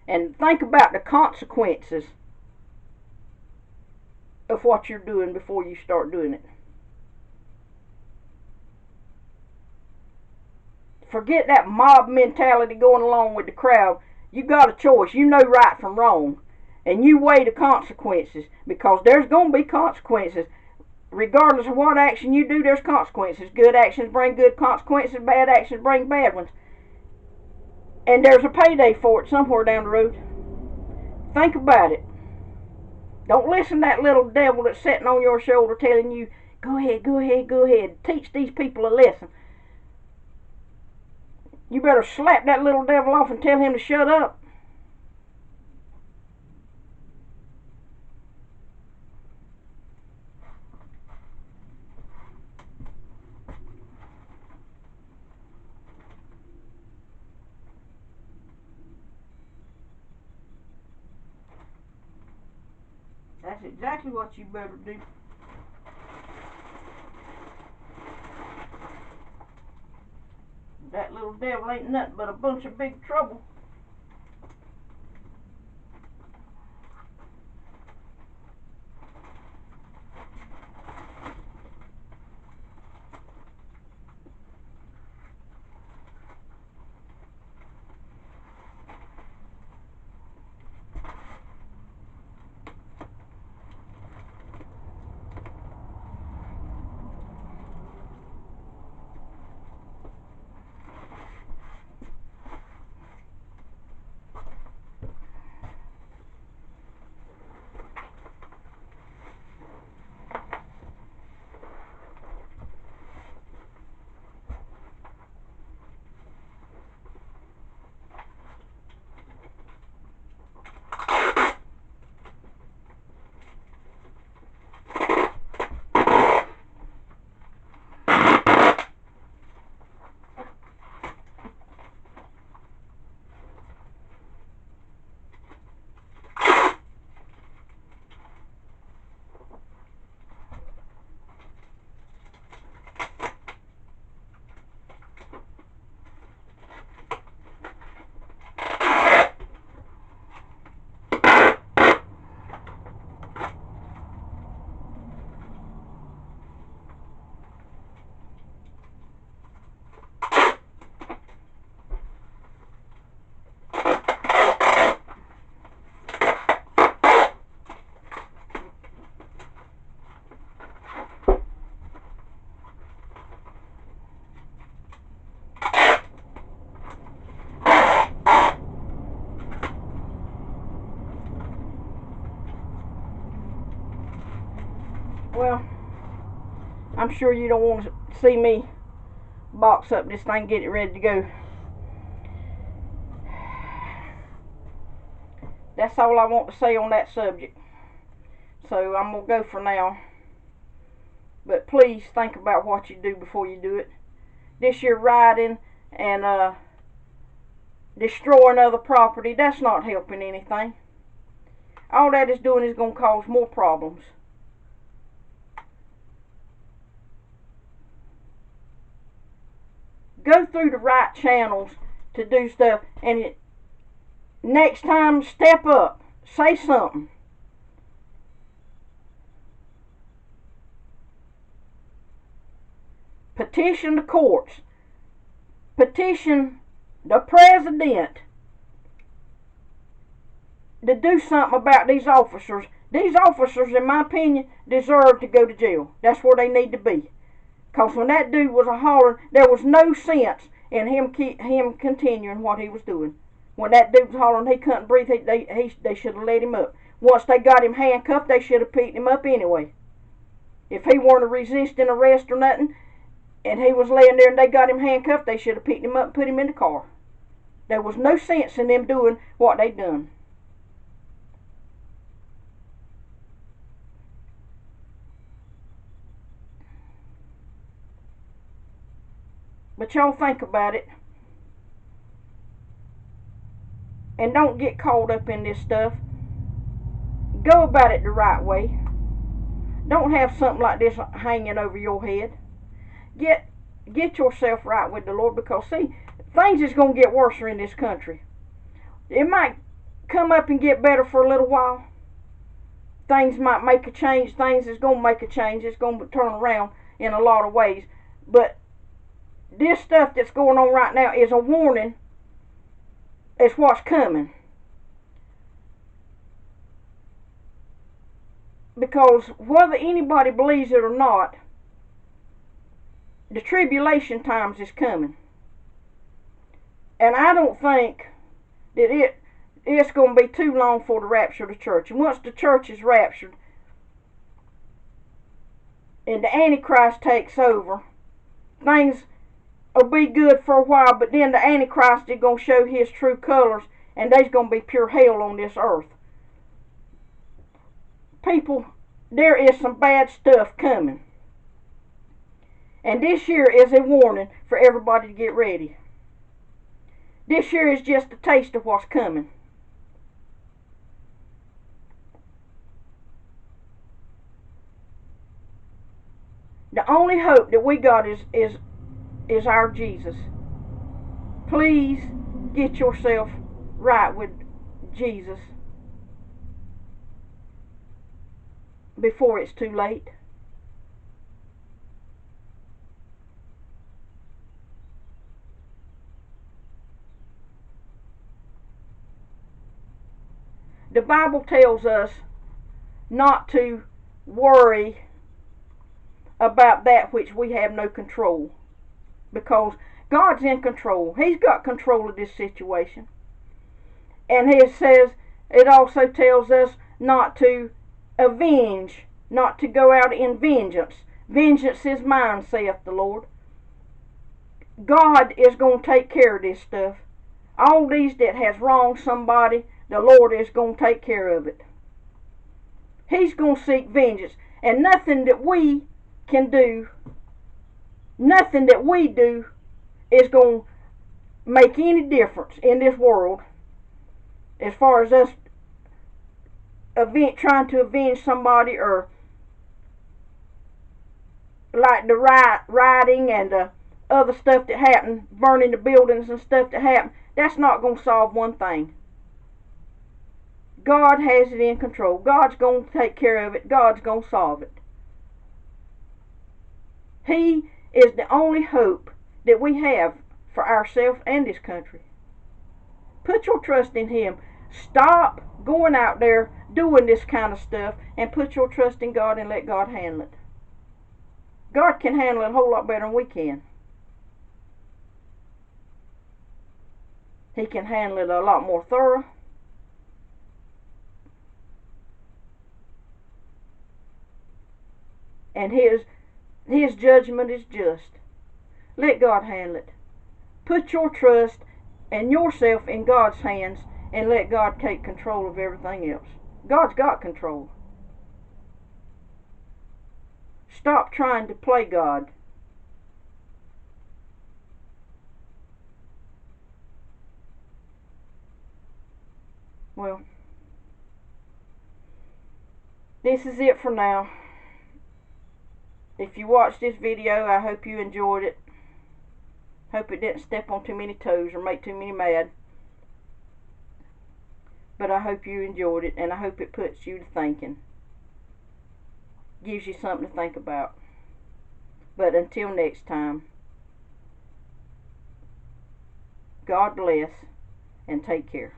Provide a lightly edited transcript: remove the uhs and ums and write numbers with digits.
And think about the consequences of what you're doing before you start doing it. Forget that mob mentality going along with the crowd. You got a choice. You know right from wrong. And you weigh the consequences, because there's going to be consequences. Regardless of what action you do, there's consequences. Good actions bring good consequences. Bad actions bring bad ones. And there's a payday for it somewhere down the road. Think about it. Don't listen to that little devil that's sitting on your shoulder telling you, go ahead, go ahead, go ahead. Teach these people a lesson. You better slap that little devil off and tell him to shut up. That's exactly what you better do. That little devil ain't nothing but a bunch of big trouble. Well, I'm sure you don't want to see me box up this thing, get it ready to go. That's all I want to say on that subject. So I'm going to go for now. But please think about what you do before you do it. This year rioting and destroying other property, that's not helping anything. All that is doing is going to cause more problems. Go through the right channels to do stuff, and next time step up, say something. Petition the courts, petition the president to do something about these officers. These officers, in my opinion, deserve to go to jail. That's where they need to be. Because when that dude was a hollering, there was no sense in him continuing what he was doing. When that dude was hollering he couldn't breathe, they should have let him up. Once they got him handcuffed, they should have picked him up anyway. If he weren't resisting arrest or nothing, and he was laying there and they got him handcuffed, they should have picked him up and put him in the car. There was no sense in them doing what they done. But y'all think about it. And don't get caught up in this stuff. Go about it the right way. Don't have something like this hanging over your head. Get yourself right with the Lord, because see, things is going to get worse in this country. It might come up and get better for a little while. Things might make a change. Things is going to make a change. It's going to turn around in a lot of ways. But this stuff that's going on right now is a warning. It's what's coming. Because whether anybody believes it or not, the tribulation times is coming. And I don't think that it's going to be too long for the rapture of the church. And once the church is raptured and the Antichrist takes over, things will be good for a while, but then the Antichrist is going to show his true colors, and there's going to be pure hell on this earth. People, there is some bad stuff coming. And this year is a warning for everybody to get ready. This year is just a taste of what's coming. The only hope that we got is our Jesus. Please get yourself right with Jesus before it's too late. The Bible tells us not to worry about that which we have no control, because God's in control. He's got control of this situation. And it also tells us not to avenge, not to go out in vengeance. Vengeance is mine, saith the Lord. God is going to take care of this stuff. All these that has wronged somebody, the Lord is going to take care of it. He's going to seek vengeance. And nothing that we can do, nothing that we do is going to make any difference in this world as far as us trying to avenge somebody, or like the rioting and the other stuff that happened, burning the buildings and stuff that happened. That's not going to solve one thing. God has it in control. God's going to take care of it. God's going to solve it. He is the only hope that we have for ourselves and this country. Put your trust in Him. Stop going out there doing this kind of stuff and put your trust in God and let God handle it. God can handle it a whole lot better than we can. He can handle it a lot more thorough. And His judgment is just. Let God handle it. Put your trust and yourself in God's hands and let God take control of everything else. God's got control. Stop trying to play God. Well, this is it for now. If you watched this video, I hope you enjoyed it. Hope it didn't step on too many toes or make too many mad. But I hope you enjoyed it, and I hope it puts you to thinking. Gives you something to think about. But until next time, God bless and take care.